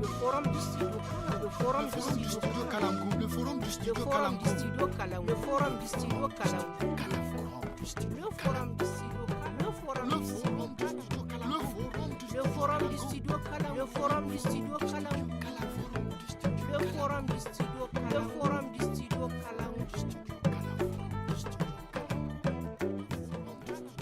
Le forum du studio Kalangu. Le forum du studio Kalangu. Le forum du studio Kalangu. Le forum du studio Kalangu. Le forum du studio Kalangu. Le forum du studio Kalangu. Le forum du studio Kalangu. Le forum du studio Kalangu. Le forum du studio Kalangu. Le forum du studio Kalangu.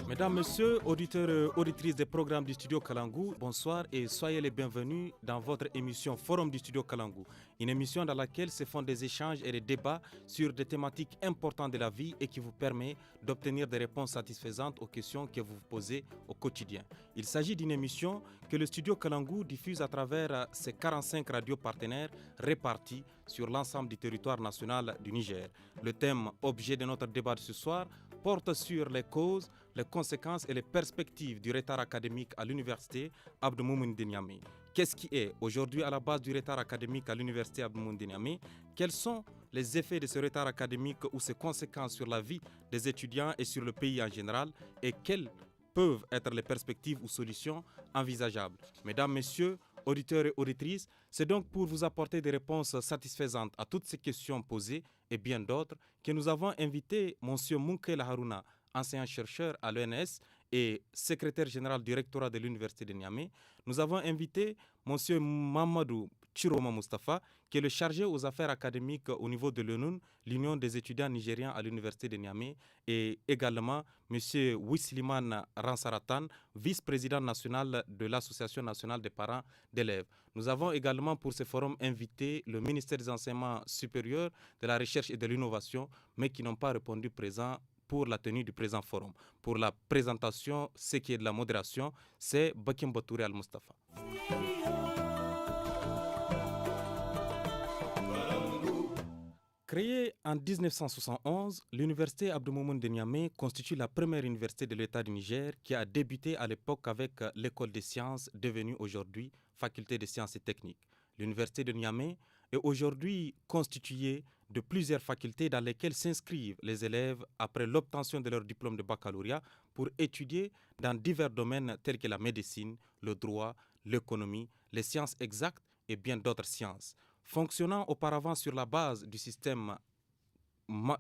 Mesdames, Messieurs, auditeurs et auditrices des programmes du Studio Kalangu, bonsoir et soyez les bienvenus dans votre émission Forum du Studio Kalangu, une émission dans laquelle se font des échanges et des débats sur des thématiques importantes de la vie et qui vous permet d'obtenir des réponses satisfaisantes aux questions que vous vous posez au quotidien. Il s'agit d'une émission que le Studio Kalangu diffuse à travers ses 45 radios partenaires répartis sur l'ensemble du territoire national du Niger. Le thème objet de notre débat de ce soir porte sur les causes, les conséquences et les perspectives du retard académique à l'université Abdou Moumouni de Niamey. Qu'est-ce qui est aujourd'hui à la base du retard académique à l'université Abdou Moumouni de Niamey? Quels sont les effets de ce retard académique ou ses conséquences sur la vie des étudiants et sur le pays en général? Et quelles peuvent être les perspectives ou solutions envisageables? Mesdames, Messieurs, auditeurs et auditrices, c'est donc pour vous apporter des réponses satisfaisantes à toutes ces questions posées et bien d'autres que nous avons invité M. Moukela Harouna, enseignant-chercheur à l'ENS et secrétaire général du rectorat de l'Université de Niamey. Nous avons invité M. Mamadou Chiroma Mustafa, qui est le chargé aux affaires académiques au niveau de l'UNUN, l'Union des étudiants nigériens à l'Université de Niamey, et également M. Wisliman Ransaratan, vice-président national de l'Association nationale des parents d'élèves. Nous avons également pour ce forum invité le ministère des Enseignements supérieurs, de la Recherche et de l'Innovation, mais qui n'ont pas répondu présent pour la tenue du présent forum. Pour la présentation, ce qui est de la modération, c'est Bakim Batouri Al-Mustafa. Créée en 1971, l'université Abdou Moumouni de Niamey constitue la première université de l'État du Niger qui a débuté à l'époque avec l'école des sciences, devenue aujourd'hui faculté des sciences et techniques. L'université de Niamey est aujourd'hui constituée de plusieurs facultés dans lesquelles s'inscrivent les élèves après l'obtention de leur diplôme de baccalauréat pour étudier dans divers domaines tels que la médecine, le droit, l'économie, les sciences exactes et bien d'autres sciences. Fonctionnant auparavant sur la base du système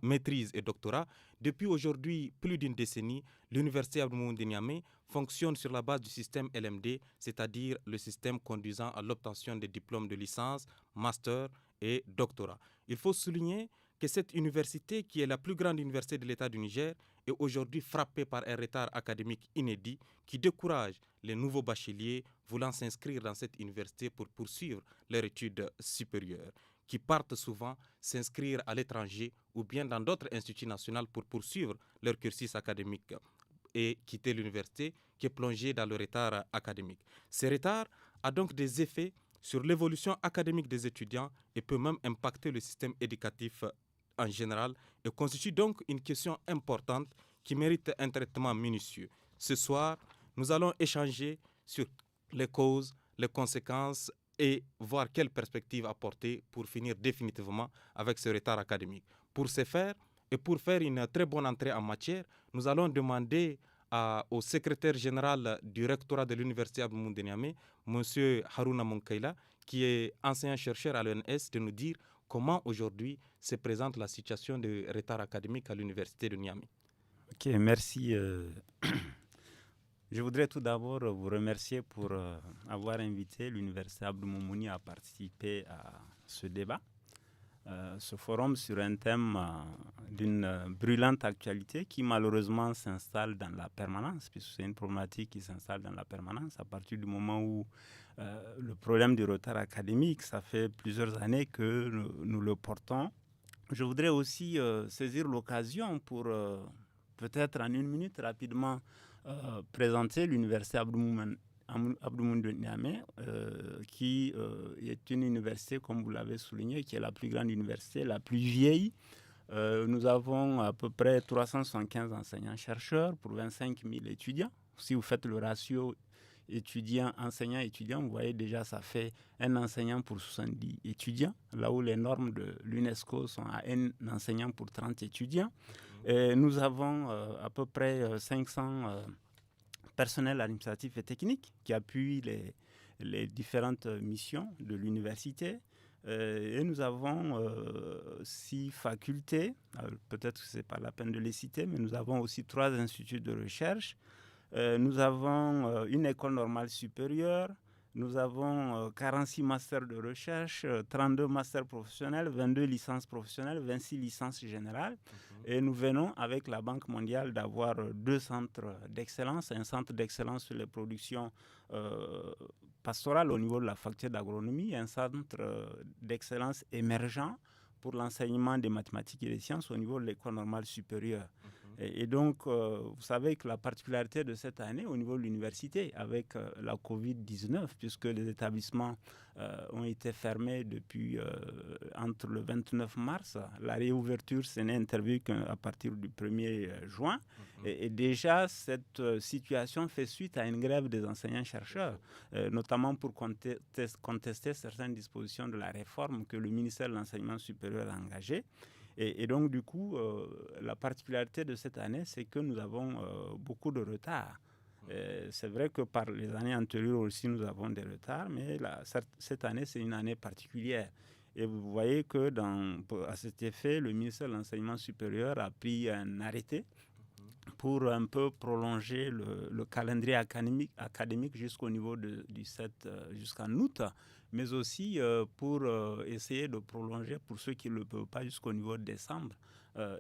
maîtrise et doctorat, depuis aujourd'hui plus d'une décennie, l'université Abdou Moumouni de Niamey fonctionne sur la base du système LMD, c'est-à-dire le système conduisant à l'obtention des diplômes de licence, master et doctorat. Il faut souligner que cette université, qui est la plus grande université de l'État du Niger, est aujourd'hui frappée par un retard académique inédit qui décourage les nouveaux bacheliers voulant s'inscrire dans cette université pour poursuivre leurs études supérieures, qui partent souvent s'inscrire à l'étranger ou bien dans d'autres instituts nationaux pour poursuivre leur cursus académique et quitter l'université qui est plongée dans le retard académique. Ce retard a donc des effets sur l'évolution académique des étudiants et peut même impacter le système éducatif en général et constitue donc une question importante qui mérite un traitement minutieux. Ce soir, nous allons échanger sur les causes, les conséquences et voir quelles perspectives apporter pour finir définitivement avec ce retard académique. Pour ce faire et pour faire une très bonne entrée en matière, nous allons demander au secrétaire général du rectorat de l'Université Abdou Moumouni de Niamey, M. Harouna Moukela, qui est enseignant-chercheur à l'ENS, de nous dire comment aujourd'hui se présente la situation de retard académique à l'Université de Niamey. Ok, merci. Je voudrais tout d'abord vous remercier pour avoir invité l'Université Abdou Moumouni à participer à ce débat. Ce forum sur un thème d'une brûlante actualité qui malheureusement s'installe dans la permanence, puisque c'est une problématique qui s'installe dans la permanence à partir du moment où le problème du retard académique, ça fait plusieurs années que nous le portons. Je voudrais aussi saisir l'occasion pour peut-être en une minute rapidement présenter l'Université Abdou Moumouni de Niamey, qui est une université, comme vous l'avez souligné, qui est la plus grande université, la plus vieille. Nous avons à peu près 375 enseignants-chercheurs pour 25 000 étudiants. Si vous faites le ratio enseignant-étudiant, vous voyez déjà ça fait un enseignant pour 70 étudiants, là où les normes de l'UNESCO sont à un enseignant pour 30 étudiants. Et nous avons à peu près 500 personnels administratifs et techniques qui appuient les différentes missions de l'université. Et nous avons 6 facultés, peut-être que ce n'est pas la peine de les citer, mais nous avons aussi 3 instituts de recherche. Nous avons une école normale supérieure, nous avons 46 masters de recherche, 32 masters professionnels, 22 licences professionnelles, 26 licences générales. Et nous venons avec la Banque mondiale d'avoir 2 centres d'excellence, un centre d'excellence sur les productions pastorales au niveau de la faculté d'agronomie, un centre d'excellence émergent pour l'enseignement des mathématiques et des sciences au niveau de l'école normale supérieure. Et donc, vous savez que la particularité de cette année au niveau de l'université, avec la COVID-19, puisque les établissements ont été fermés depuis entre le 29 mars, la réouverture n'est intervenue qu'à partir du 1er juin. Et déjà, cette situation fait suite à une grève des enseignants-chercheurs, notamment pour contester certaines dispositions de la réforme que le ministère de l'Enseignement supérieur a engagée. Et donc, du coup, la particularité de cette année, c'est que nous avons beaucoup de retard. C'est vrai que par les années antérieures aussi, nous avons des retards, mais cette année, c'est une année particulière. Et vous voyez que à cet effet, le ministère de l'Enseignement supérieur a pris un arrêté pour un peu prolonger le calendrier académique jusqu'au niveau du 7 jusqu'en août, mais aussi pour essayer de prolonger pour ceux qui ne le peuvent pas jusqu'au niveau de décembre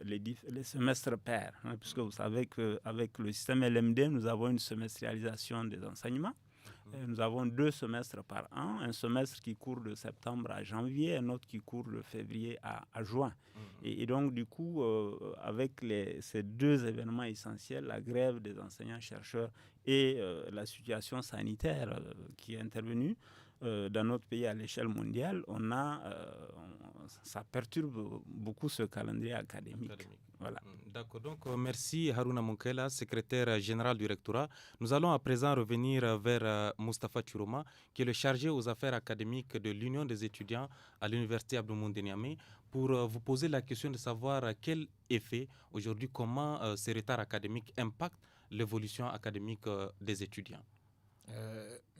les semestres pairs, hein, puisque vous savez qu'avec le système LMD, nous avons une semestrialisation des enseignements. Nous avons 2 semestres par an, un semestre qui court de septembre à janvier, un autre qui court de février à juin. Et donc, du coup, avec ces 2 événements essentiels, la grève des enseignants-chercheurs et la situation sanitaire qui est intervenue dans notre pays à l'échelle mondiale, ça perturbe beaucoup ce calendrier académique. Voilà. D'accord. Donc, merci Harouna Moukela, secrétaire général du rectorat. Nous allons à présent revenir vers Moustapha Chourouma, qui est le chargé aux affaires académiques de l'Union des étudiants à l'Université Abdou Moumouni de Niamey, pour vous poser la question de savoir quel effet, aujourd'hui, comment ces retards académiques impactent l'évolution académique des étudiants.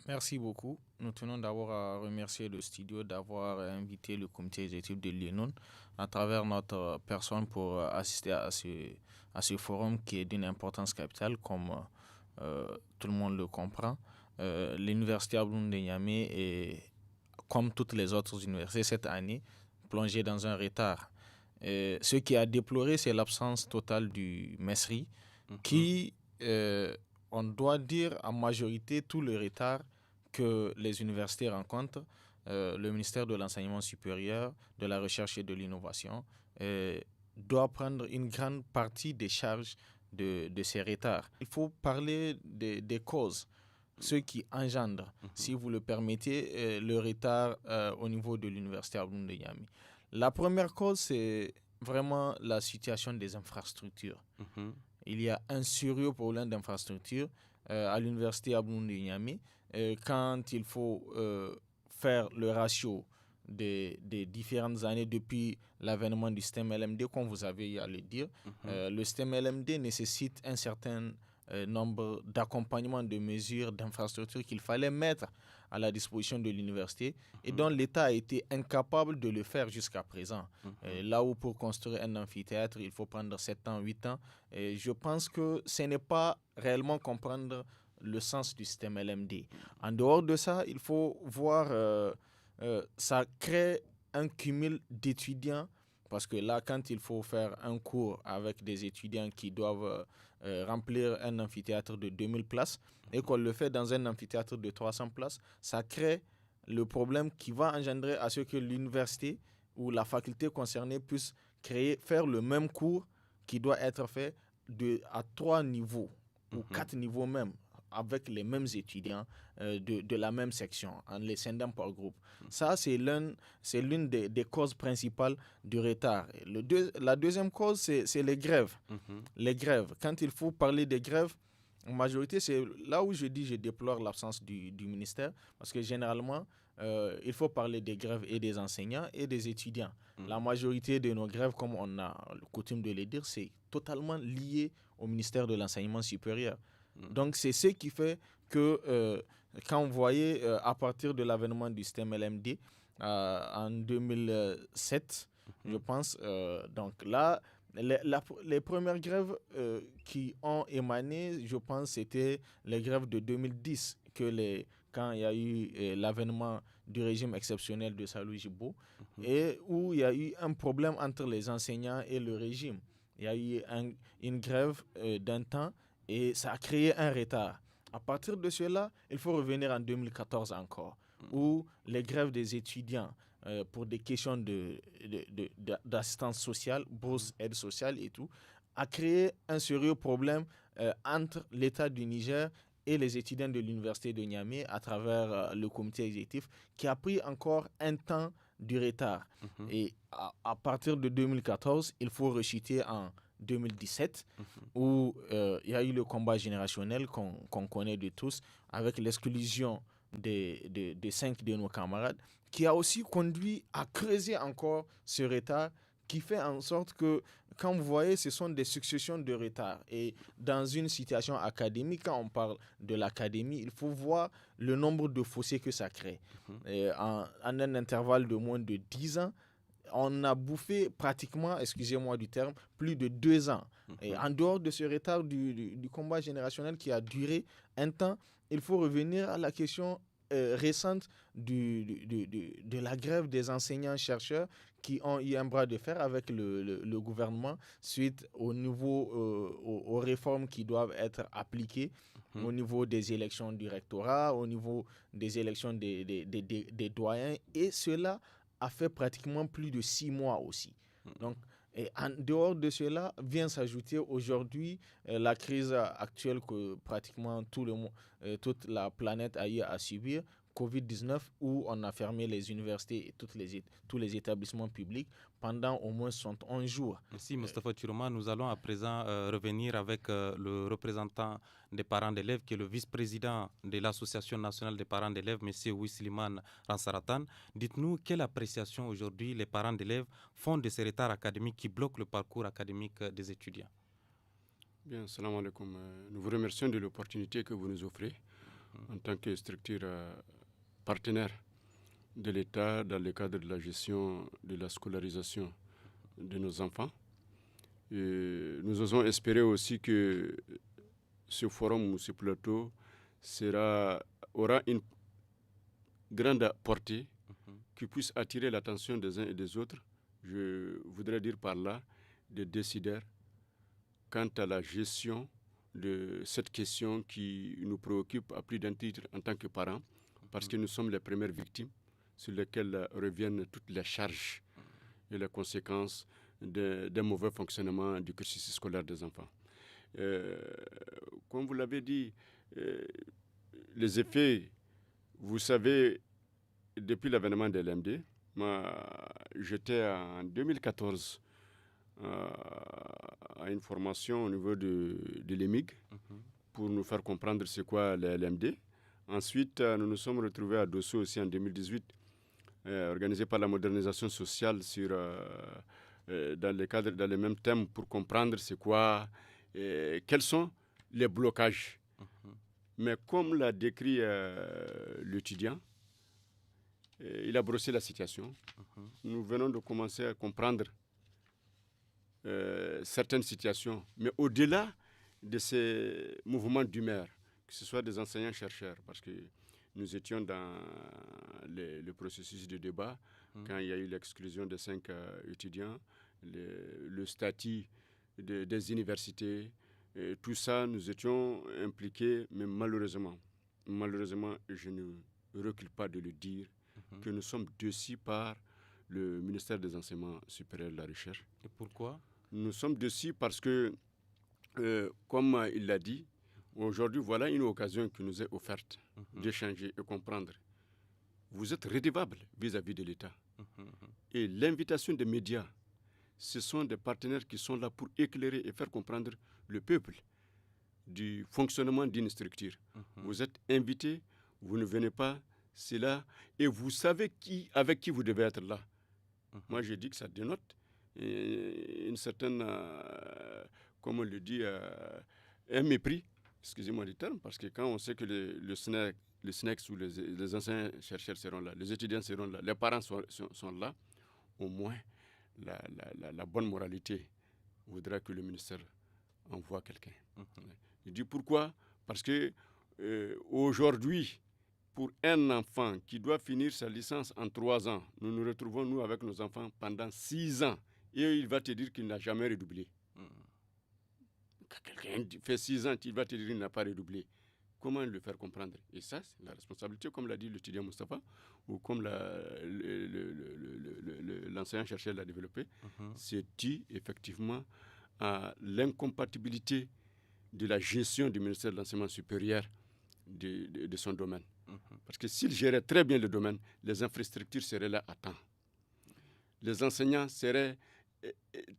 Merci beaucoup. Nous tenons d'abord à remercier le studio d'avoir invité le comité exécutif de l'UNON à travers notre personne pour assister à ce forum qui est d'une importance capitale, comme tout le monde le comprend. L'université Abdou Moumouni de Niamey est, comme toutes les autres universités cette année, plongée dans un retard. Ce qui a déploré, c'est l'absence totale du MESRI qui... on doit dire en majorité tout le retard que les universités rencontrent. Le ministère de l'Enseignement supérieur, de la Recherche et de l'Innovation doit prendre une grande partie des charges de ces retards. Il faut parler des causes, ce qui engendre, si vous le permettez, le retard au niveau de l'université Abdou Moumouni de Niamey. La première cause, c'est vraiment la situation des infrastructures. Il y a un sérieux problème d'infrastructure à l'université Abdou Moumouni de Niamey quand il faut faire le ratio des différentes années depuis l'avènement du système LMD, comme vous avez eu à le dire. Le système LMD nécessite un certain nombre d'accompagnements de mesures d'infrastructures qu'il fallait mettre à la disposition de l'université et dont l'État a été incapable de le faire jusqu'à présent. Là où pour construire un amphithéâtre, il faut prendre 7 ans, 8 ans. Et je pense que ce n'est pas réellement comprendre le sens du système LMD. En dehors de ça, il faut voir, ça crée un cumul d'étudiants parce que là, quand il faut faire un cours avec des étudiants qui doivent remplir un amphithéâtre de 2000 places et qu'on le fait dans un amphithéâtre de 300 places, ça crée le problème qui va engendrer à ce que l'université ou la faculté concernée puisse faire le même cours qui doit être fait à 3 niveaux ou 4 niveaux même, avec les mêmes étudiants de la même section, en les scindant par groupe. Ça, c'est l'une des causes principales du retard. La deuxième cause, c'est les grèves. Les grèves. Quand il faut parler des grèves, en majorité, c'est là où je déplore l'absence du ministère, parce que généralement, il faut parler des grèves et des enseignants et des étudiants. La majorité de nos grèves, comme on a coutume de le dire, c'est totalement lié au ministère de l'Enseignement supérieur. Donc, c'est ce qui fait que quand vous voyez, à partir de l'avènement du système LMD en 2007, je pense, donc là, les premières grèves qui ont émané, je pense, c'était les grèves de 2010, quand il y a eu l'avènement du régime exceptionnel de Salou Jibo, et où il y a eu un problème entre les enseignants et le régime. Il y a eu une grève d'un temps et ça a créé un retard. À partir de cela, il faut revenir en 2014 encore, où les grèves des étudiants, pour des questions d'assistance sociale, bourse, aide sociale et tout, a créé un sérieux problème entre l'État du Niger et les étudiants de l'université de Niamey à travers le comité exécutif qui a pris encore un temps du retard. Et à partir de 2014, il faut rechuter en 2017 où il y a eu le combat générationnel qu'on connaît de tous avec l'exclusion de 5 de nos camarades qui a aussi conduit à creuser encore ce retard qui fait en sorte que, quand vous voyez, ce sont des successions de retards. Et dans une situation académique, quand on parle de l'académie, il faut voir le nombre de fossés que ça crée. Et en un intervalle de moins de 10 ans, on a bouffé pratiquement, excusez-moi du terme, plus de 2 ans. Et en dehors de ce retard du combat générationnel qui a duré un temps, il faut revenir à la question récente de la grève des enseignants-chercheurs qui ont eu un bras de fer avec le gouvernement suite aux réformes qui doivent être appliquées au niveau des élections du rectorat, au niveau des élections des doyens. Et cela a fait pratiquement plus de 6 mois aussi. Donc, et en dehors de cela, vient s'ajouter aujourd'hui la crise actuelle que pratiquement toute la planète a eu à subir, Covid-19, où on a fermé les universités et tous les établissements publics pendant au moins 71 jours. Merci Moustapha Chiroma. Nous allons à présent revenir avec le représentant des parents d'élèves, qui est le vice-président de l'Association nationale des parents d'élèves, M. Wissliman Ransaratan. Dites-nous quelle appréciation aujourd'hui les parents d'élèves font de ces retards académiques qui bloquent le parcours académique des étudiants. Bien, salam alaikum. Nous vous remercions de l'opportunité que vous nous offrez en tant que structure partenaire de l'État dans le cadre de la gestion de la scolarisation de nos enfants. Et nous osons espérer aussi que ce forum ou ce plateau aura une grande portée qui puisse attirer l'attention des uns et des autres. Je voudrais dire par là des décideurs quant à la gestion de cette question qui nous préoccupe à plus d'un titre en tant que parents, parce que nous sommes les premières victimes sur lesquelles reviennent toutes les charges et les conséquences d'un mauvais fonctionnement du cursus scolaire des enfants. Comme vous l'avez dit, les effets, vous savez, depuis l'avènement de l'MD, j'étais en 2014 à une formation au niveau de l'EMIG pour nous faire comprendre c'est quoi l'MD. Ensuite, nous nous sommes retrouvés à Dosso aussi en 2018, organisé par la modernisation sociale dans le même thème pour comprendre c'est quoi, quels sont les blocages. Mais comme l'a décrit l'étudiant, il a brossé la situation. Nous venons de commencer à comprendre certaines situations, mais au-delà de ces mouvements d'humeur, que ce soit des enseignants-chercheurs, parce que nous étions dans le processus de débat, quand il y a eu l'exclusion de 5 étudiants, le statut des universités, tout ça, nous étions impliqués, mais malheureusement, je ne recule pas de le dire, que nous sommes déçus par le ministère des Enseignements supérieurs et de la Recherche. Et pourquoi ? Nous sommes déçus parce que, comme il l'a dit, aujourd'hui, voilà une occasion qui nous est offerte d'échanger et comprendre. Vous êtes redevable vis-à-vis de l'État. Et l'invitation des médias, ce sont des partenaires qui sont là pour éclairer et faire comprendre le peuple du fonctionnement d'une structure. Vous êtes invités, vous ne venez pas, c'est là, et vous savez avec qui vous devez être là. Moi, je dis que ça dénote une certaine, comme on le dit, un mépris, excusez-moi du terme, parce que quand on sait que les SNEX ou les anciens chercheurs seront là, les étudiants seront là, les parents sont là, au moins la bonne moralité voudra que le ministère envoie quelqu'un. Je dis pourquoi? Parce que aujourd'hui, pour un enfant qui doit finir sa licence en 3 ans, nous nous retrouvons, nous, avec nos enfants pendant 6 ans. Et il va te dire qu'il n'a jamais redoublé. Quand quelqu'un fait 6 ans, il va te dire qu'il n'a pas redoublé. Comment le faire comprendre? Et ça, c'est la responsabilité, comme l'a dit l'étudiant Moustapha, ou comme l'enseignant-chercheur l'a développé, c'est dû effectivement à l'incompatibilité de la gestion du ministère de l'enseignement supérieur de son domaine. Parce que s'il gérait très bien le domaine, les infrastructures seraient là à temps. Les enseignants seraient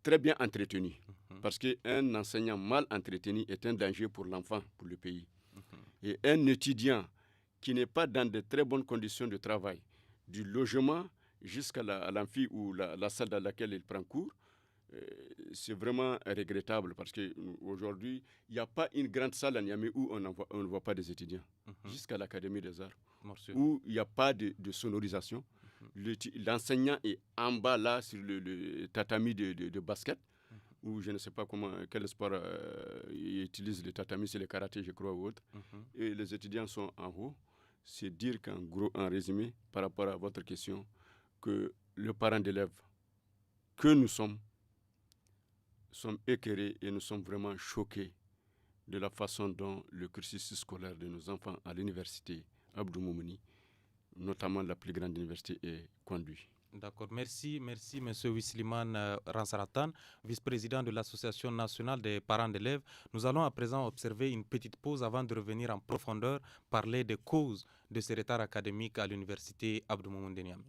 très bien entretenus. Parce qu'un enseignant mal entretenu est un danger pour l'enfant, pour le pays. Et un étudiant qui n'est pas dans de très bonnes conditions de travail, du logement jusqu'à l'amphi ou la salle dans laquelle il prend cours, c'est vraiment regrettable parce qu'aujourd'hui, il n'y a pas une grande salle à Niamey où on ne voit pas des étudiants, jusqu'à l'Académie des Arts, où il n'y a pas de sonorisation. L'enseignant est en bas là sur le tatami de basket, ou je ne sais pas quel sport ils utilisent le tatami, c'est le karaté je crois ou autre, et les étudiants sont en haut. C'est dire en résumé, par rapport à votre question, que le parent d'élève que nous sommes écœurés et nous sommes vraiment choqués de la façon dont le cursus scolaire de nos enfants à l'université Abdou Moumouni, notamment la plus grande université, est conduit. D'accord, merci M. Wissliman Ransaratan, vice-président de l'Association nationale des parents d'élèves. Nous allons à présent observer une petite pause avant de revenir en profondeur, parler des causes de ce retard académique à l'université Abdou Moumouni de Niamey.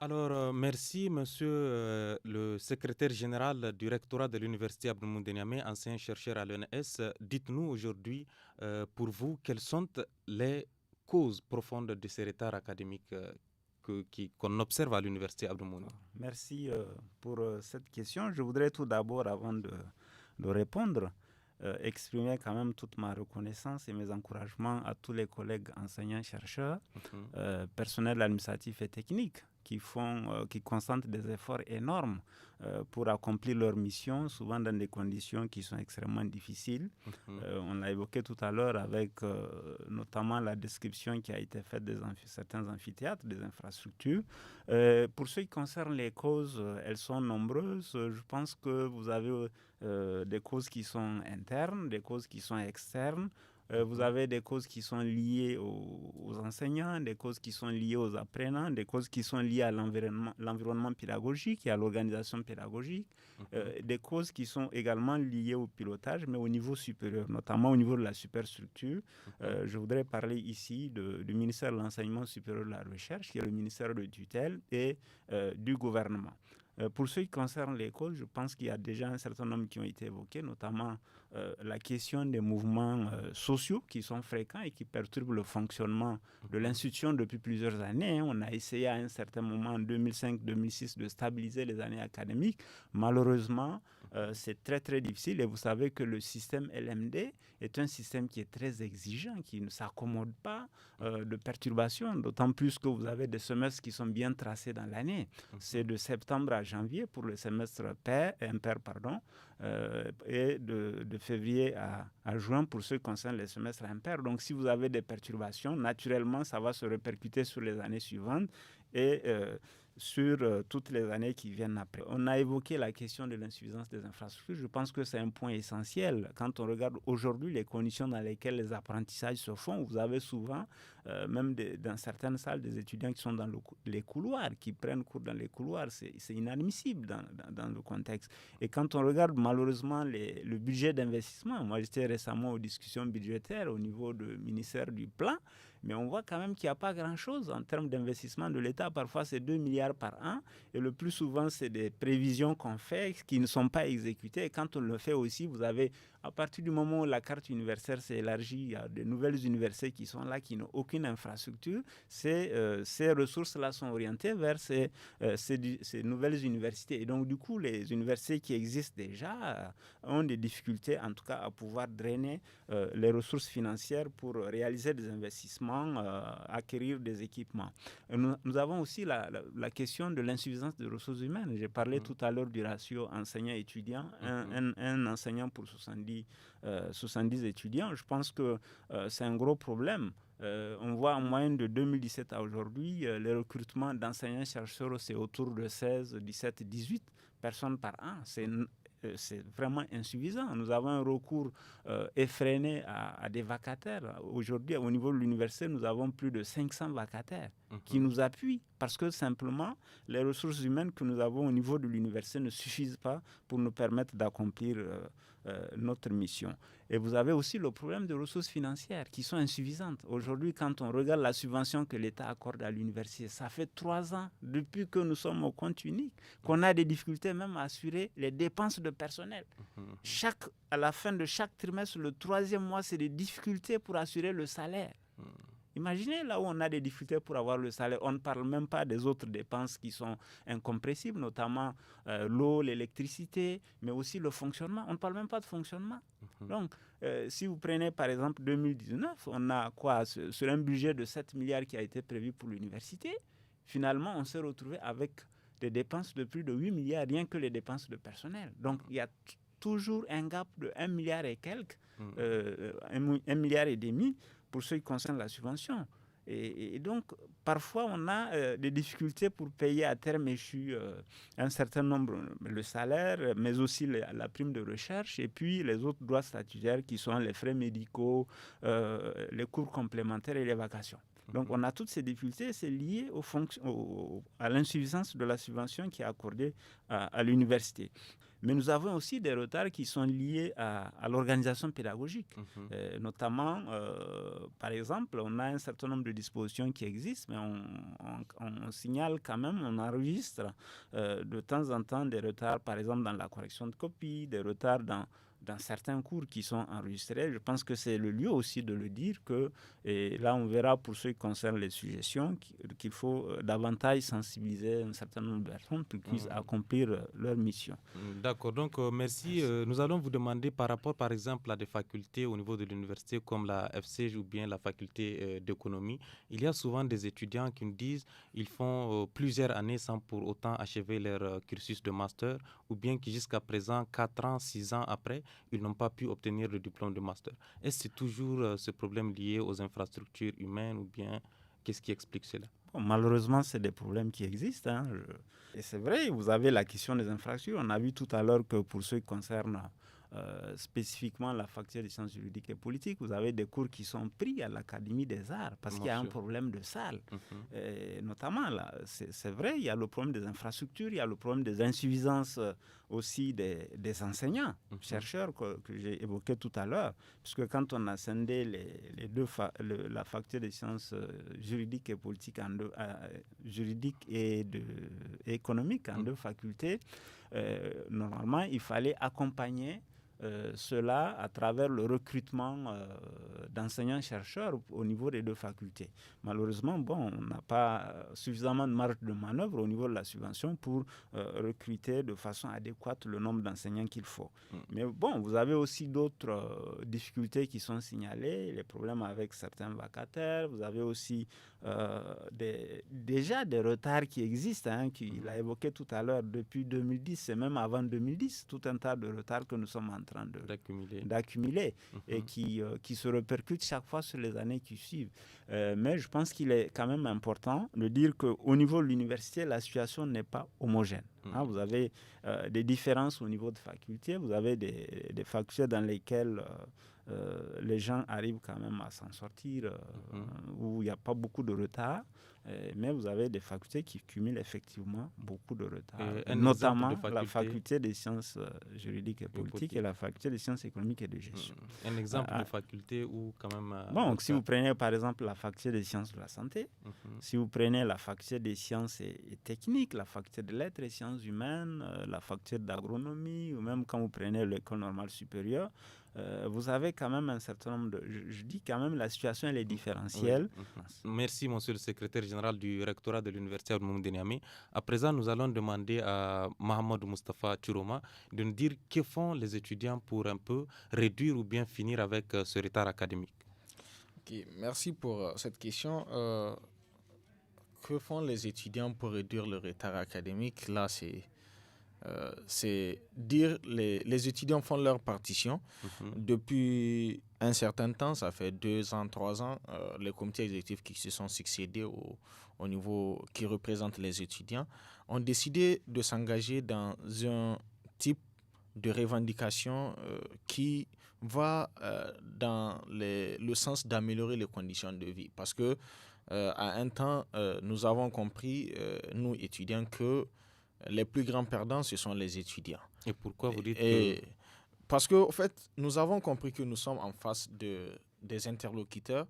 Alors, merci, monsieur le secrétaire général du rectorat de l'Université Abdou Moumouni de Niamey, ancien chercheur à l'ENS. Dites-nous aujourd'hui, pour vous, quelles sont les causes profondes de ces retards académiques qu'on observe à l'Université Abdou Moumouni? Merci pour cette question. Je voudrais tout d'abord, avant de répondre, exprimer quand même toute ma reconnaissance et mes encouragements à tous les collègues enseignants-chercheurs, personnels administratifs et techniques, qui consentent des efforts énormes pour accomplir leur mission, souvent dans des conditions qui sont extrêmement difficiles. On l'a évoqué tout à l'heure avec notamment la description qui a été faite de certains amphithéâtres, des infrastructures. Pour ce qui concerne les causes, elles sont nombreuses. Je pense que vous avez des causes qui sont internes, des causes qui sont externes. Vous avez des causes qui sont liées aux enseignants, des causes qui sont liées aux apprenants, des causes qui sont liées à l'environnement pédagogique et à l'organisation pédagogique, des causes qui sont également liées au pilotage, mais au niveau supérieur, notamment au niveau de la superstructure. Je voudrais parler ici du ministère de l'Enseignement supérieur et de la Recherche, qui est le ministère de tutelle, et du gouvernement. Pour ce qui concerne les causes, je pense qu'il y a déjà un certain nombre qui ont été évoqués, notamment la question des mouvements sociaux qui sont fréquents et qui perturbent le fonctionnement de l'institution depuis plusieurs années. On a essayé à un certain moment, en 2005-2006, de stabiliser les années académiques. Malheureusement, c'est très très difficile et vous savez que le système LMD est un système qui est très exigeant, qui ne s'accommode pas de perturbations, d'autant plus que vous avez des semestres qui sont bien tracés dans l'année. C'est de septembre à janvier pour le semestre impair, et de février à juin pour ceux qui concernent les semestres impairs. Donc si vous avez des perturbations, naturellement, ça va se répercuter sur les années suivantes et sur toutes les années qui viennent après. On a évoqué la question de l'insuffisance des infrastructures. Je pense que c'est un point essentiel. Quand on regarde aujourd'hui les conditions dans lesquelles les apprentissages se font, vous avez souvent, même dans certaines salles, des étudiants qui sont dans les couloirs, qui prennent cours dans les couloirs. C'est inadmissible dans le contexte. Et quand on regarde malheureusement le budget d'investissement, moi j'étais récemment aux discussions budgétaires au niveau du ministère du Plan, Mais on voit quand même qu'il n'y a pas grand-chose en termes d'investissement de l'État. Parfois, c'est 2 milliards par an. Et le plus souvent, c'est des prévisions qu'on fait qui ne sont pas exécutées. Et quand on le fait aussi, vous avez, à partir du moment où la carte universitaire s'est élargie, il y a de nouvelles universités qui sont là, qui n'ont aucune infrastructure. Ces ressources-là sont orientées vers ces nouvelles universités. Et donc, du coup, les universités qui existent déjà ont des difficultés, en tout cas, à pouvoir drainer les ressources financières pour réaliser des investissements, acquérir des équipements. Nous avons aussi la question de l'insuffisance de ressources humaines. J'ai parlé tout à l'heure du ratio enseignant-étudiant, un enseignant pour 70 étudiants. Je pense que c'est un gros problème. On voit en moyenne de 2017 à aujourd'hui, le recrutement d'enseignants-chercheurs, c'est autour de 16, 17, 18 personnes par an. C'est vraiment insuffisant. Nous avons un recours effréné à des vacataires. Aujourd'hui, au niveau de l'université, nous avons plus de 500 vacataires qui nous appuient parce que simplement, les ressources humaines que nous avons au niveau de l'université ne suffisent pas pour nous permettre d'accomplir notre mission. Et vous avez aussi le problème de ressources financières qui sont insuffisantes. Aujourd'hui, quand on regarde la subvention que l'État accorde à l'université, ça fait 3 ans, depuis que nous sommes au compte unique, qu'on a des difficultés même à assurer les dépenses de personnel. À la fin de chaque trimestre, le 3e mois, c'est des difficultés pour assurer le salaire. Imaginez là où on a des difficultés pour avoir le salaire. On ne parle même pas des autres dépenses qui sont incompressibles, notamment l'eau, l'électricité, mais aussi le fonctionnement. On ne parle même pas de fonctionnement. Donc, si vous prenez par exemple 2019, on a quoi sur un budget de 7 milliards qui a été prévu pour l'université. Finalement, on s'est retrouvé avec des dépenses de plus de 8 milliards, rien que les dépenses de personnel. Donc, il y a toujours un gap de 1 milliard et quelques, 1 milliard et demi, pour ce qui concerne la subvention. Et donc, parfois, on a des difficultés pour payer à terme échu un certain nombre, le salaire, mais aussi la prime de recherche, et puis les autres droits statutaires qui sont les frais médicaux, les cours complémentaires et les vacations. Donc, on a toutes ces difficultés, c'est lié à l'insuffisance de la subvention qui est accordée à l'université. Mais nous avons aussi des retards qui sont liés à l'organisation pédagogique. Notamment, par exemple, on a un certain nombre de dispositions qui existent, mais on signale quand même, on enregistre de temps en temps des retards, par exemple dans la correction de copies, des retards dans certains cours qui sont enregistrés. Je pense que c'est le lieu aussi de le dire et là on verra pour ce qui concerne les suggestions qu'il faut davantage sensibiliser un certain nombre de personnes pour qu'ils puissent accomplir leur mission. D'accord, donc merci. Nous allons vous demander par rapport par exemple à des facultés au niveau de l'université comme la FCG ou bien la faculté d'économie. Il y a souvent des étudiants qui nous disent qu'ils font plusieurs années sans pour autant achever leur cursus de master ou bien qui jusqu'à présent 4 ans, 6 ans après, ils n'ont pas pu obtenir le diplôme de master. Est-ce que c'est toujours ce problème lié aux infrastructures humaines ou bien qu'est-ce qui explique cela? Malheureusement, c'est des problèmes qui existent. Et c'est vrai, vous avez la question des infrastructures. On a vu tout à l'heure que pour ce qui concerne spécifiquement la faculté des sciences juridiques et politiques, vous avez des cours qui sont pris à l'Académie des arts parce qu'il y a un problème de salle. Notamment, là, c'est vrai, il y a le problème des infrastructures, il y a le problème des insuffisances aussi des enseignants, chercheurs que j'ai évoqué tout à l'heure. Puisque quand on a scindé la faculté des sciences juridiques et politiques juridiques et économiques en deux facultés, normalement, il fallait accompagner cela à travers le recrutement d'enseignants-chercheurs au niveau des deux facultés. Malheureusement, on n'a pas suffisamment de marge de manœuvre au niveau de la subvention pour recruter de façon adéquate le nombre d'enseignants qu'il faut. Mais vous avez aussi d'autres difficultés qui sont signalées, les problèmes avec certains vacataires, vous avez aussi déjà des retards qui existent, qu'il a évoqué tout à l'heure depuis 2010 et même avant 2010, tout un tas de retards que nous sommes en train d'accumuler et qui se répercutent chaque fois sur les années qui suivent. Mais je pense qu'il est quand même important de dire qu'au niveau de l'université, la situation n'est pas homogène. Vous avez des différences au niveau de facultés, vous avez des facultés dans lesquelles les gens arrivent quand même à s'en sortir, où il n'y a pas beaucoup de retard. Mais vous avez des facultés qui cumulent effectivement beaucoup de retard, notamment la faculté des sciences juridiques et politiques et la faculté des sciences économiques et de gestion. Un exemple de faculté où quand même... donc si vous prenez par exemple la faculté des sciences de la santé, si vous prenez la faculté des sciences et techniques, la faculté de lettres et sciences humaines, la faculté d'agronomie, ou même quand vous prenez l'école normale supérieure, vous avez quand même un certain nombre de... Je dis quand même la situation elle est différentielle. Merci monsieur le secrétaire général du rectorat de l'université Abdou Moumouni de Niamey. À présent, nous allons demander à Mohamed Moustapha Chiroma de nous dire que font les étudiants pour un peu réduire ou bien finir avec ce retard académique. Merci pour cette question. Que font les étudiants pour réduire le retard académique? Là, c'est dire les étudiants font leur partition. Depuis un certain temps, ça fait 2 ans, 3 ans, les comités exécutifs qui se sont succédés au niveau qui représentent les étudiants ont décidé de s'engager dans un type de revendication qui va dans le sens d'améliorer les conditions de vie. Parce que à un temps, nous avons compris, nous étudiants, que les plus grands perdants, ce sont les étudiants. Et pourquoi vous dites Parce qu'en fait, nous avons compris que nous sommes en face des interlocuteurs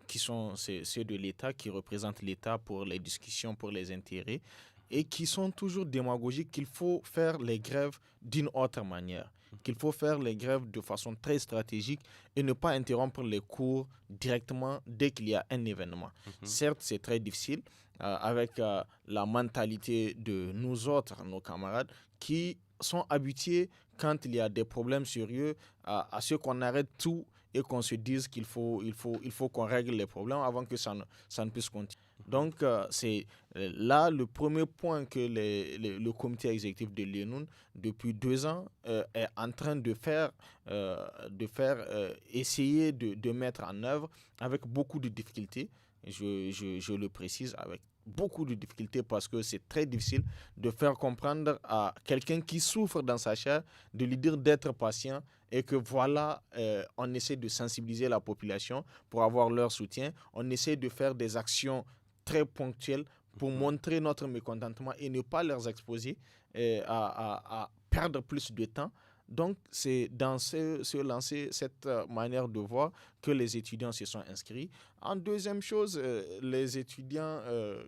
qui sont ceux de l'État, qui représentent l'État pour les discussions, pour les intérêts, et qui sont toujours démagogiques qu'il faut faire les grèves d'une autre manière, qu'il faut faire les grèves de façon très stratégique et ne pas interrompre les cours directement dès qu'il y a un événement. Certes, c'est très difficile avec la mentalité de nous autres, nos camarades, qui sont habitués, quand il y a des problèmes sérieux, à ce qu'on arrête tout et qu'on se dise qu'il faut qu'on règle les problèmes avant que ça ne puisse continuer. Donc, c'est là le premier point que le comité exécutif de l'ENUN, depuis 2 ans, est en train de faire essayer de mettre en œuvre avec beaucoup de difficultés. Je le précise, avec beaucoup de difficultés, parce que c'est très difficile de faire comprendre à quelqu'un qui souffre dans sa chair, de lui dire d'être patient et que voilà, on essaie de sensibiliser la population pour avoir leur soutien. On essaie de faire des actions très ponctuelles pour montrer notre mécontentement et ne pas leur exposer à perdre plus de temps. Donc, c'est dans cette manière de voir que les étudiants se sont inscrits. En deuxième chose, les étudiants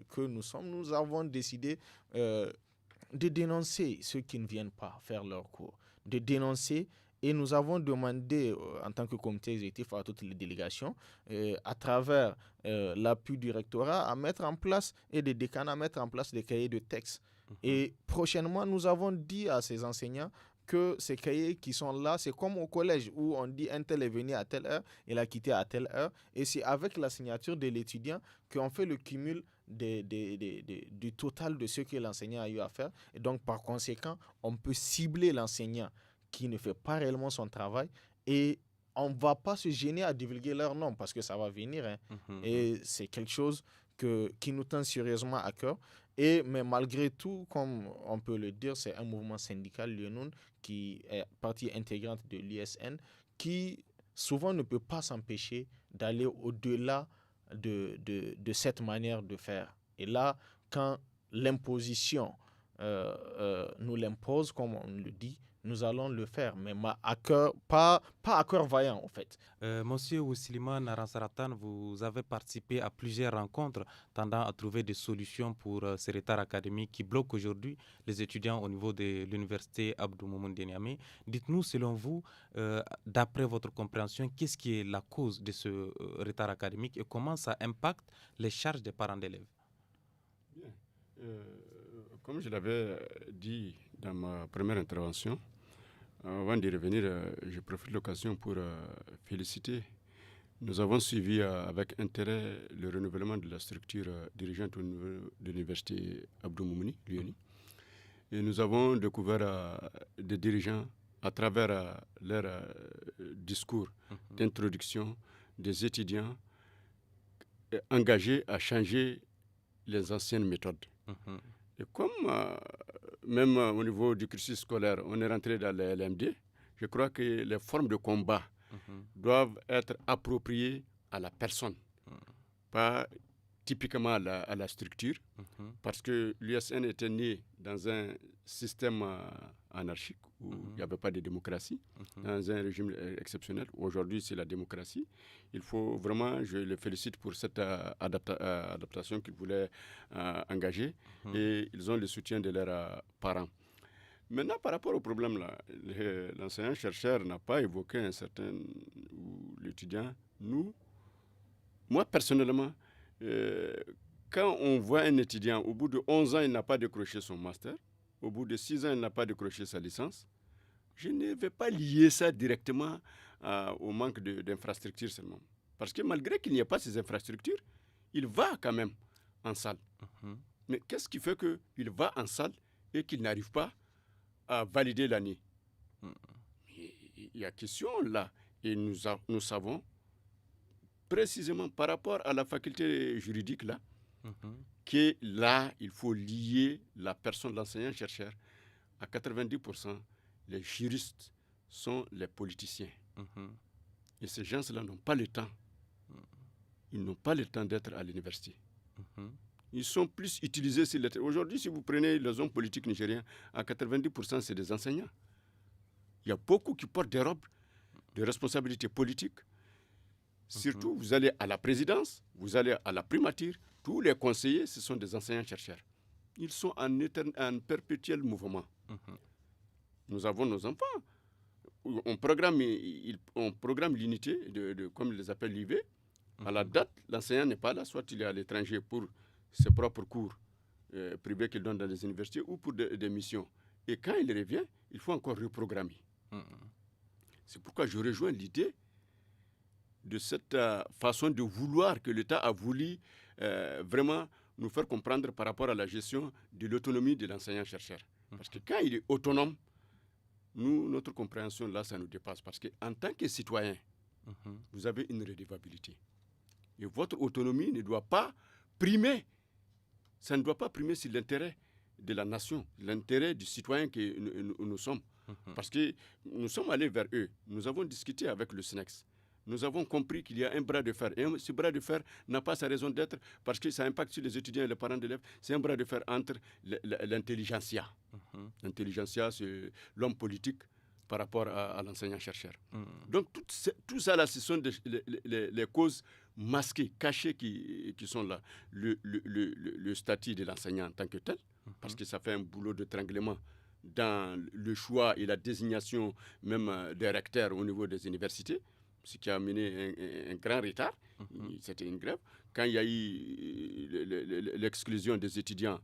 que nous sommes, nous avons décidé de dénoncer ceux qui ne viennent pas faire leur cours, de dénoncer. Et nous avons demandé, en tant que comité exécutif, à toutes les délégations, à travers l'appui du rectorat, à mettre en place, et des décanats, à mettre en place des cahiers de texte. Et prochainement, nous avons dit à ces enseignants que ces cahiers qui sont là, c'est comme au collège où on dit un tel est venu à telle heure, il a quitté à telle heure. Et c'est avec la signature de l'étudiant qu'on fait le cumul du total de ce que l'enseignant a eu à faire. Et donc, par conséquent, on peut cibler l'enseignant qui ne fait pas réellement son travail et on ne va pas se gêner à divulguer leur nom parce que ça va venir. Et c'est quelque chose qui nous tient sérieusement à cœur. Mais malgré tout, comme on peut le dire, c'est un mouvement syndical, l'UNUN, qui est partie intégrante de l'ISN, qui souvent ne peut pas s'empêcher d'aller au-delà de cette manière de faire. Et là, quand l'imposition nous l'impose, comme on le dit, nous allons le faire, mais à cœur, pas à cœur vaillant en fait. Monsieur Oussiliman Aransaratan, vous avez participé à plusieurs rencontres tendant à trouver des solutions pour ces retards académiques qui bloquent aujourd'hui les étudiants au niveau de l'université Abdou Moumouni de Niamey. Dites-nous, selon vous, d'après votre compréhension, qu'est-ce qui est la cause de ce retard académique et comment ça impacte les charges des parents d'élèves? Bien. Comme je l'avais dit dans ma première intervention, avant d'y revenir, je profite de l'occasion pour féliciter. Nous avons suivi avec intérêt le renouvellement de la structure dirigeante au niveau de l'université Abdou Moumouni, l'UNI. Et nous avons découvert des dirigeants à travers leur discours d'introduction, des étudiants engagés à changer les anciennes méthodes. Et comme même au niveau du cursus scolaire, on est rentré dans les LMD, je crois que les formes de combat doivent être appropriés à la personne, pas typiquement à la structure, parce que l'USN était né dans un système anarchique où il n'y avait pas de démocratie, dans un régime exceptionnel. Aujourd'hui, c'est la démocratie. Il faut vraiment, je les félicite pour cette adaptation qu'ils voulaient engager et ils ont le soutien de leurs parents. Maintenant, par rapport au problème, là, l'enseignant-chercheur n'a pas évoqué un certain... ou l'étudiant. Moi, personnellement, quand on voit un étudiant, au bout de 11 ans, il n'a pas décroché son master, au bout de 6 ans, il n'a pas décroché sa licence, je ne vais pas lier ça directement au manque d'infrastructures seulement. Parce que malgré qu'il n'y ait pas ces infrastructures, il va quand même en salle. Mais qu'est-ce qui fait qu'il va en salle et qu'il n'arrive pas à valider l'année? Il y a question là. Et nous savons précisément par rapport à la faculté juridique là, que là, il faut lier la personne, l'enseignant-chercheur, à 90%. Les juristes sont les politiciens. Et ces gens-là n'ont pas le temps. Ils n'ont pas le temps d'être à l'université. Ils sont plus utilisés sur le terrain. Aujourd'hui, si vous prenez les hommes politiques nigériens, à 90%, c'est des enseignants. Il y a beaucoup qui portent des robes de responsabilité politique. Surtout, vous allez à la présidence, vous allez à la primature, tous les conseillers, ce sont des enseignants-chercheurs. Ils sont en perpétuel mouvement. Nous avons nos enfants. On programme l'unité, comme ils les appellent l'IV. À la date, l'enseignant n'est pas là, soit il est à l'étranger pour ses propres cours privés qu'il donne dans les universités ou pour des missions. Et quand il revient, il faut encore reprogrammer. C'est pourquoi je rejoins l'idée de cette façon de vouloir que l'État a voulu vraiment nous faire comprendre par rapport à la gestion de l'autonomie de l'enseignant-chercheur. Parce que quand il est autonome, notre compréhension là, ça nous dépasse. Parce qu'en tant que citoyen, vous avez une redevabilité. Et votre autonomie ne doit pas primer. Ça ne doit pas primer sur l'intérêt de la nation, l'intérêt du citoyen que nous sommes. Parce que nous sommes allés vers eux. Nous avons discuté avec le SNEX. Nous avons compris qu'il y a un bras de fer. Et ce bras de fer n'a pas sa raison d'être parce que ça impacte sur les étudiants et les parents d'élèves. C'est un bras de fer entre l'intelligentsia. L'intelligentsia, c'est l'homme politique par rapport à l'enseignant-chercheur. Donc tout ça, là, ce sont les causes masquées, cachées qui sont là. Le statut de l'enseignant en tant que tel, parce que ça fait un boulot d'étranglement dans le choix et la désignation même des recteurs au niveau des universités, ce qui a amené un grand retard. C'était une grève. Quand il y a eu l'exclusion des étudiants,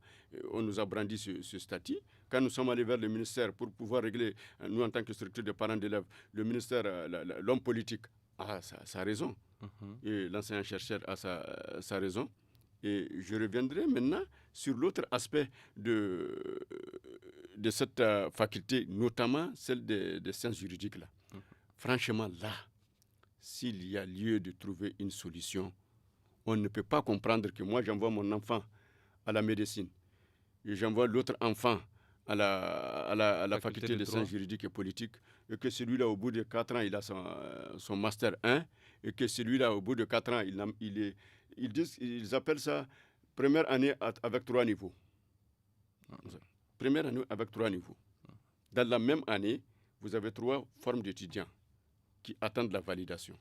on nous a brandi ce statut. Quand nous sommes allés vers le ministère pour pouvoir régler, nous en tant que structure de parents d'élèves, le ministère, l'homme politique a sa raison. Et l'enseignant-chercheur a sa raison. Et je reviendrai maintenant sur l'autre aspect de cette faculté, notamment celle des sciences juridiques. Là. Franchement, là, s'il y a lieu de trouver une solution, on ne peut pas comprendre que moi, j'envoie mon enfant à la médecine et j'envoie l'autre enfant à la faculté de sciences juridiques et politiques et que celui-là, au bout de 4 ans, il a son master 1 et que celui-là, au bout de 4 ans, ils appellent ça première année avec 3 niveaux. Première année avec 3 niveaux. Dans la même année, vous avez 3 formes d'étudiants qui attendent la validation.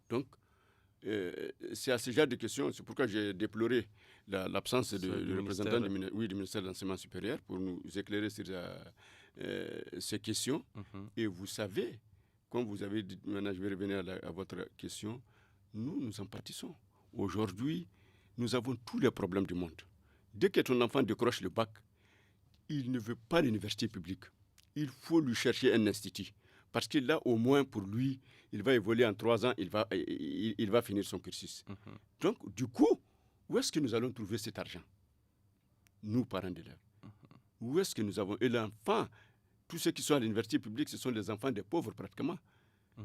Donc, c'est à ce genre de questions, c'est pourquoi j'ai déploré l'absence du représentant du ministère de l'Enseignement supérieur pour nous éclairer sur ces questions. Et vous savez, comme vous avez dit, maintenant je vais revenir à votre question, nous en pâtissons. Aujourd'hui, nous avons tous les problèmes du monde. Dès que ton enfant décroche le bac, il ne veut pas l'université publique. Il faut lui chercher un institut. Parce que là, au moins, pour lui, il va évoluer en 3 ans, il va finir son cursus. Donc, du coup, où est-ce que nous allons trouver cet argent? Nous, parents d'élèves. Où est-ce que nous avons... Et l'enfant, tous ceux qui sont à l'université publique, ce sont les enfants des pauvres pratiquement.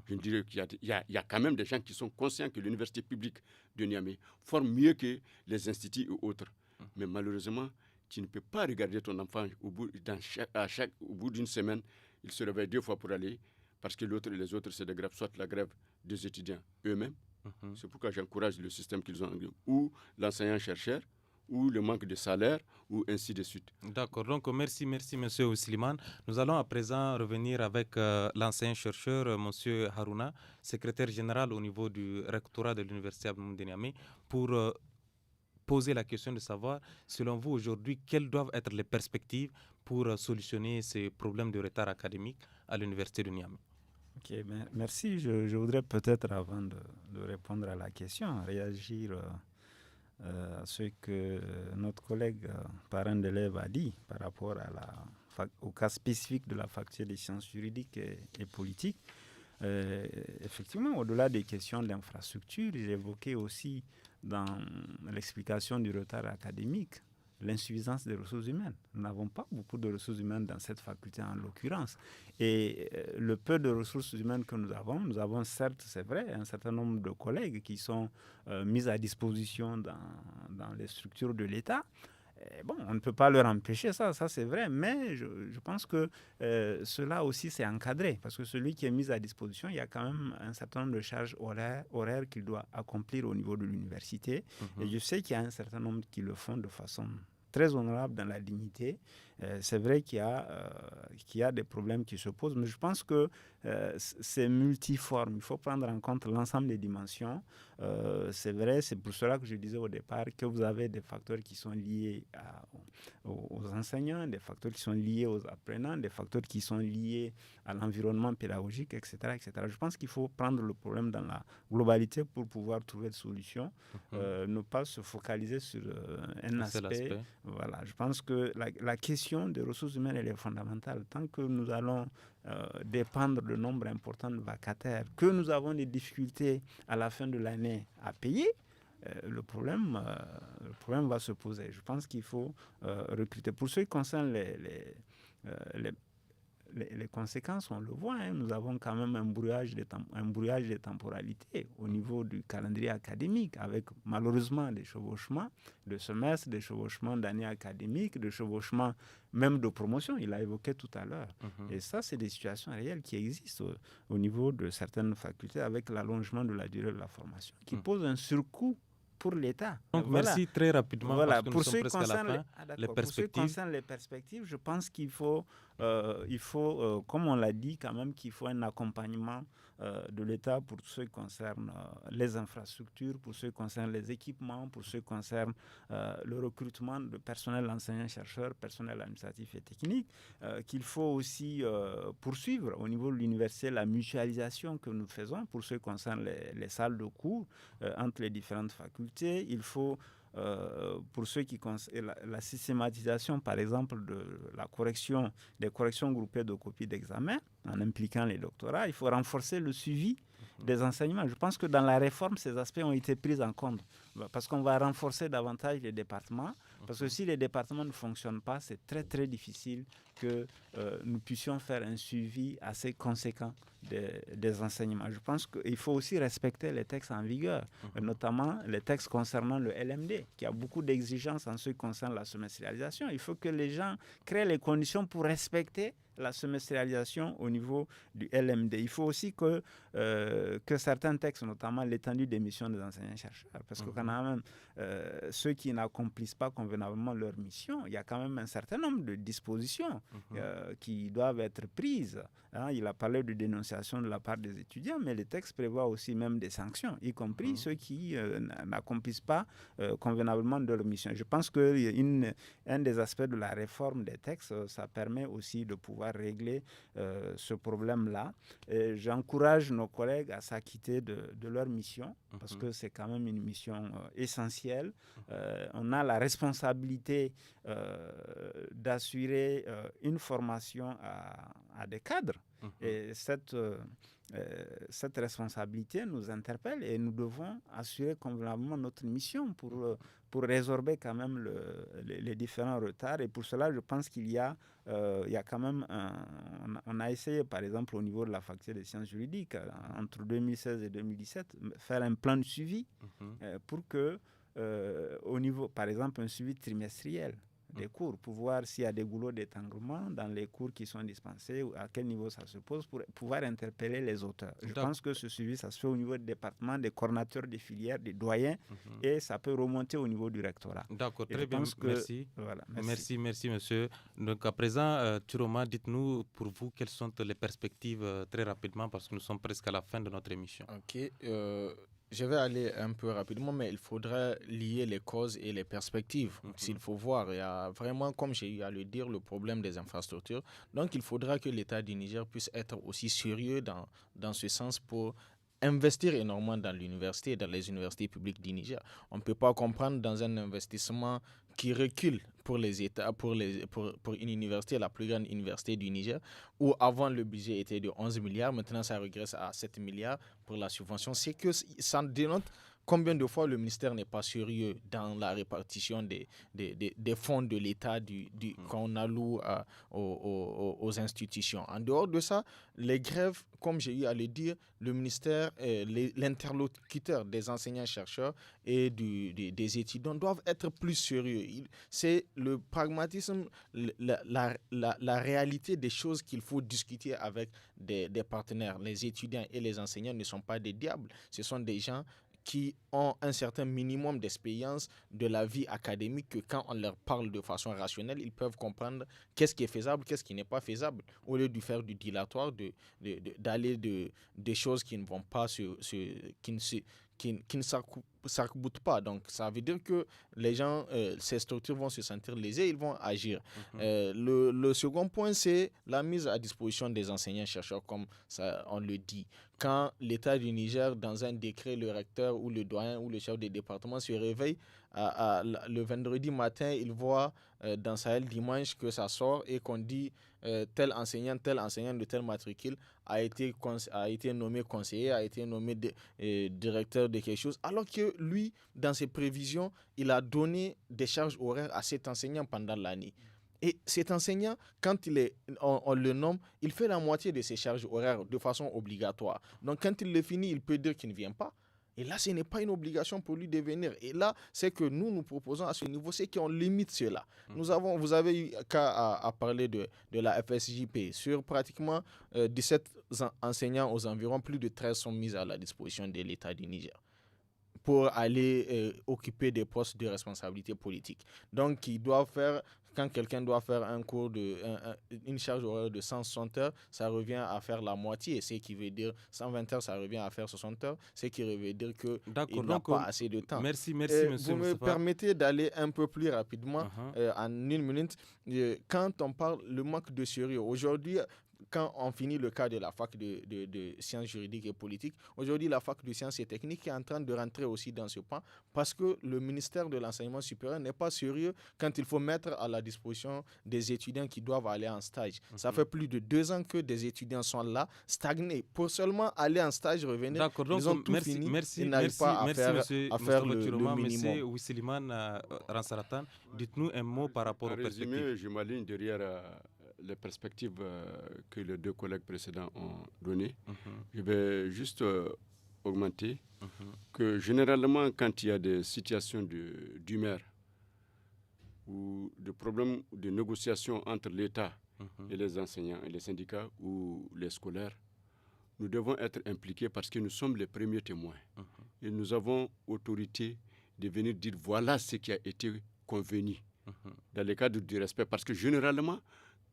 Je dirais qu'il y a quand même des gens qui sont conscients que l'université publique de Niamey forme mieux que les instituts et autres. Mais malheureusement, tu ne peux pas regarder ton enfant au bout d'une semaine, il se réveille 2 fois pour aller. parce que les autres, c'est des grèves, soit la grève des étudiants eux-mêmes. C'est pourquoi j'encourage le système qu'ils ont, ou l'enseignant-chercheur, ou le manque de salaire, ou ainsi de suite. D'accord, donc merci, monsieur Ousliman. Nous allons à présent revenir avec l'enseignant-chercheur, monsieur Harouna, secrétaire général au niveau du rectorat de l'Université Abdou Moumouni de Niamey, pour poser la question de savoir, selon vous aujourd'hui, quelles doivent être les perspectives pour solutionner ces problèmes de retard académique à l'Université de Niamey. Ok, merci. Je voudrais peut-être, avant de répondre à la question, réagir à ce que notre collègue parent d'élève a dit par rapport au cas spécifique de la faculté des sciences juridiques et politiques. Effectivement, au-delà des questions d'infrastructure, j'ai évoqué aussi dans l'explication du retard académique l'insuffisance des ressources humaines. Nous n'avons pas beaucoup de ressources humaines dans cette faculté en l'occurrence. Et le peu de ressources humaines que nous avons certes, c'est vrai, un certain nombre de collègues qui sont mis à disposition dans les structures de l'État. Bon, on ne peut pas leur empêcher ça c'est vrai, mais je pense que cela aussi c'est encadré, parce que celui qui est mis à disposition, il y a quand même un certain nombre de charges horaires qu'il doit accomplir au niveau de l'université, et je sais qu'il y a un certain nombre qui le font de façon très honorable dans la dignité. C'est vrai qu'il y a des problèmes qui se posent, mais je pense que c'est multiforme. Il faut prendre en compte l'ensemble des dimensions. C'est vrai, c'est pour cela que je disais au départ que vous avez des facteurs qui sont liés aux enseignants, des facteurs qui sont liés aux apprenants, des facteurs qui sont liés à l'environnement pédagogique, etc., etc. Je pense qu'il faut prendre le problème dans la globalité pour pouvoir trouver des solutions, ne pas se focaliser sur un aspect. Voilà, je pense que la question des ressources humaines, elle est fondamentale. Tant que nous allons dépendre de nombre important de vacataires, que nous avons des difficultés à la fin de l'année à payer, le problème va se poser. Je pense qu'il faut recruter. Pour ce qui concerne les conséquences, on le voit, hein, nous avons quand même un brouillage de temporalité au niveau du calendrier académique, avec malheureusement des chevauchements de semestres, des chevauchements d'années académiques, des chevauchements même de promotion, il a évoqué tout à l'heure. Et ça, c'est des situations réelles qui existent au niveau de certaines facultés, avec l'allongement de la durée de la formation, qui pose un surcoût pour l'État. Donc, voilà. Merci très rapidement, parce que nous sommes presque à la fin. Les perspectives. Pour ce qui concerne les perspectives, je pense qu'il faut, comme on l'a dit quand même, qu'il faut un accompagnement de l'État pour ce qui concerne les infrastructures, pour ce qui concerne les équipements, pour ce qui concerne le recrutement de personnel enseignant-chercheur, personnel administratif et technique, qu'il faut aussi poursuivre au niveau de l'université la mutualisation que nous faisons pour ce qui concerne les salles de cours entre les différentes facultés. Il faut pour ceux qui concernent la systématisation, par exemple, des corrections groupées de copies d'examen en impliquant les doctorats. Il faut renforcer le suivi des enseignements. Je pense que dans la réforme, ces aspects ont été pris en compte parce qu'on va renforcer davantage les départements. Parce que si les départements ne fonctionnent pas, c'est très très difficile que nous puissions faire un suivi assez conséquent des enseignements. Je pense qu'il faut aussi respecter les textes en vigueur, notamment les textes concernant le LMD, qui a beaucoup d'exigences en ce qui concerne la semestrialisation. Il faut que les gens créent les conditions pour respecter la semestrialisation au niveau du LMD. Il faut aussi que certains textes, notamment l'étendue des missions des enseignants-chercheurs, parce que quand même, ceux qui n'accomplissent pas convenablement leur mission, il y a quand même un certain nombre de dispositions qui doivent être prises. Hein, il a parlé de dénonciation de la part des étudiants, mais les textes prévoient aussi même des sanctions, y compris ceux qui n'accomplissent pas convenablement de leur mission. Je pense qu'un des aspects de la réforme des textes, ça permet aussi de pouvoir régler ce problème-là. J'encourage nos collègues à s'acquitter de leur mission, parce que c'est quand même une mission essentielle. On a la responsabilité d'assurer une formation à des cadres. Et cette responsabilité nous interpelle et nous devons assurer convenablement notre mission pour résorber quand même les différents retards. Et pour cela, je pense qu'il y a quand même on a essayé, par exemple, au niveau de la faculté des sciences juridiques, entre 2016 et 2017, faire un plan de suivi pour que, au niveau, par exemple, un suivi trimestriel des cours pour voir s'il y a des goulots d'étranglement dans les cours qui sont dispensés, ou à quel niveau ça se pose, pour pouvoir interpeller les auteurs. Je pense que ce suivi, ça se fait au niveau du département, des coordinateurs des filières, des doyens, et ça peut remonter au niveau du rectorat. D'accord, très bien, merci. Voilà, merci, monsieur. Donc à présent, Thuroma, dites-nous pour vous quelles sont les perspectives très rapidement, parce que nous sommes presque à la fin de notre émission. Ok, je vais aller un peu rapidement, mais il faudra lier les causes et les perspectives. S'il faut voir, il y a vraiment, comme j'ai eu à le dire, le problème des infrastructures. Donc, il faudra que l'État du Niger puisse être aussi sérieux dans ce sens pour investir énormément dans l'université, dans les universités publiques du Niger. On ne peut pas comprendre dans un investissement qui recule pour les États, pour une université, la plus grande université du Niger, où avant le budget était de 11 milliards, maintenant ça regresse à 7 milliards pour la subvention. C'est que ça dénote combien de fois le ministère n'est pas sérieux dans la répartition des fonds de l'État qu'on alloue aux institutions. En dehors de ça, les grèves, comme j'ai eu à le dire, le ministère, l'interlocuteur des enseignants-chercheurs et des étudiants doivent être plus sérieux. C'est le pragmatisme, la réalité des choses qu'il faut discuter avec des partenaires. Les étudiants et les enseignants ne sont pas des diables, ce sont des gens qui ont un certain minimum d'expérience de la vie académique, que quand on leur parle de façon rationnelle, ils peuvent comprendre qu'est-ce qui est faisable, qu'est-ce qui n'est pas faisable, au lieu de faire du dilatoire, d'aller des choses qui ne vont pas, qui ne s'arc-boutent pas. Donc, ça veut dire que les gens, ces structures vont se sentir lésées, ils vont agir. Le second point, c'est la mise à disposition des enseignants-chercheurs, comme ça, on le dit. Quand l'État du Niger, dans un décret, le recteur ou le doyen ou le chef de département se réveille le vendredi matin, il voit dans Sahel dimanche que ça sort et qu'on dit tel enseignant de tel matricule a été nommé conseiller, a été nommé directeur de quelque chose, alors que lui, dans ses prévisions, il a donné des charges horaires à cet enseignant pendant l'année. Et cet enseignant, quand on le nomme, il fait la moitié de ses charges horaires de façon obligatoire. Donc quand il le finit, il peut dire qu'il ne vient pas. Et là, ce n'est pas une obligation pour lui de venir. Et là, c'est que nous proposons à ce niveau, c'est qu'on limite cela. Vous avez eu qu'à à parler de la FSJP. Sur pratiquement 17 enseignants aux environs, plus de 13 sont mis à la disposition de l'État du Niger pour aller occuper des postes de responsabilité politique. Donc, quand quelqu'un doit faire un cours une charge horaire de 160 heures, ça revient à faire la moitié. Ce qui veut dire 120 heures, ça revient à faire 60 heures. Ce qui veut dire qu'il n'a pas assez de temps. Merci, monsieur. Vous me permettez d'aller un peu plus rapidement en une minute. Quand on parle le manque de sérieux, aujourd'hui, quand on finit le cas de la fac de sciences juridiques et politiques, aujourd'hui la fac de sciences et techniques est en train de rentrer aussi dans ce point parce que le ministère de l'enseignement supérieur n'est pas sérieux quand il faut mettre à la disposition des étudiants qui doivent aller en stage. Ça fait plus de 2 ans que des étudiants sont là, stagnés. Pour seulement aller en stage, revenir, ils ont tout fini, ils n'arrivent pas à faire le minimum. Monsieur Ouissiliman Ransaratan, dites-nous un mot par rapport aux perspectives. Je m'aligne derrière les perspectives que les 2 collègues précédents ont données. Je vais juste augmenter que généralement, quand il y a des situations d'humeur ou de problèmes de négociation entre l'État et les enseignants et les syndicats ou les scolaires, nous devons être impliqués parce que nous sommes les premiers témoins. Et nous avons autorité de venir dire voilà ce qui a été convenu dans le cadre du respect. Parce que généralement,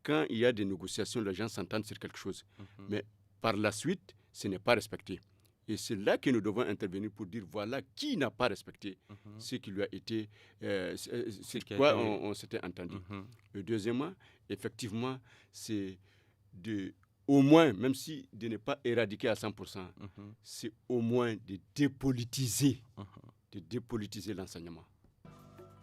quand il y a des négociations, les gens s'entendent sur quelque chose. Mais par la suite, ce n'est pas respecté. Et c'est là que nous devons intervenir pour dire voilà qui n'a pas respecté ce qui lui a été, c'est quoi on s'était entendu. Et deuxièmement, effectivement, c'est au moins, même si de ne pas éradiquer à 100%, c'est au moins de dépolitiser l'enseignement.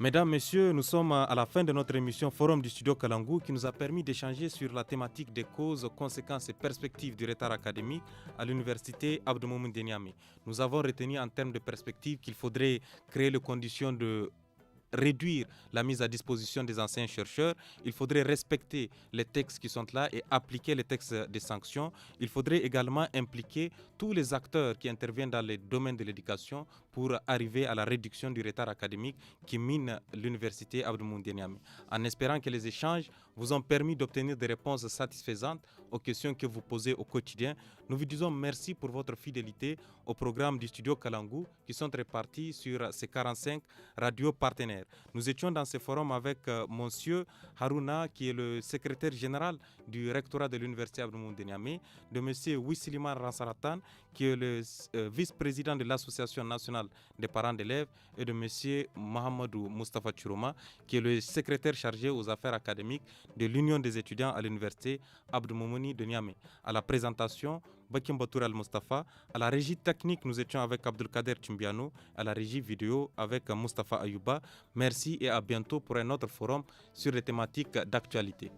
Mesdames, Messieurs, nous sommes à la fin de notre émission Forum du Studio Kalangou qui nous a permis d'échanger sur la thématique des causes, conséquences et perspectives du retard académique à l'université Abdou Moumouni de Niamey. Nous avons retenu en termes de perspectives qu'il faudrait créer les conditions de réduire la mise à disposition des anciens chercheurs, il faudrait respecter les textes qui sont là et appliquer les textes des sanctions. Il faudrait également impliquer tous les acteurs qui interviennent dans les domaines de l'éducation pour arriver à la réduction du retard académique qui mine l'université Abdou Moumouni Niamey. En espérant que les échanges vous ont permis d'obtenir des réponses satisfaisantes aux questions que vous posez au quotidien, nous vous disons merci pour votre fidélité au programme du studio Kalangou qui sont répartis sur ces 45 radios partenaires. Nous étions dans ce forum avec monsieur Harouna qui est le secrétaire général du rectorat de l'université Abdou Moumouni Niamey, de monsieur Wissiliman Ransaratan qui est le vice-président de l'association nationale des parents d'élèves et de monsieur Mohamedou Mustafa Chourouma qui est le secrétaire chargé aux affaires académiques de l'Union des étudiants à l'université Abdou Moumouni de Niamey. À la présentation, Bakim Batour Al-Mustafa. À la régie technique, nous étions avec Abdelkader Chimbiano. À la régie vidéo, avec Mustafa Ayouba. Merci et à bientôt pour un autre forum sur les thématiques d'actualité.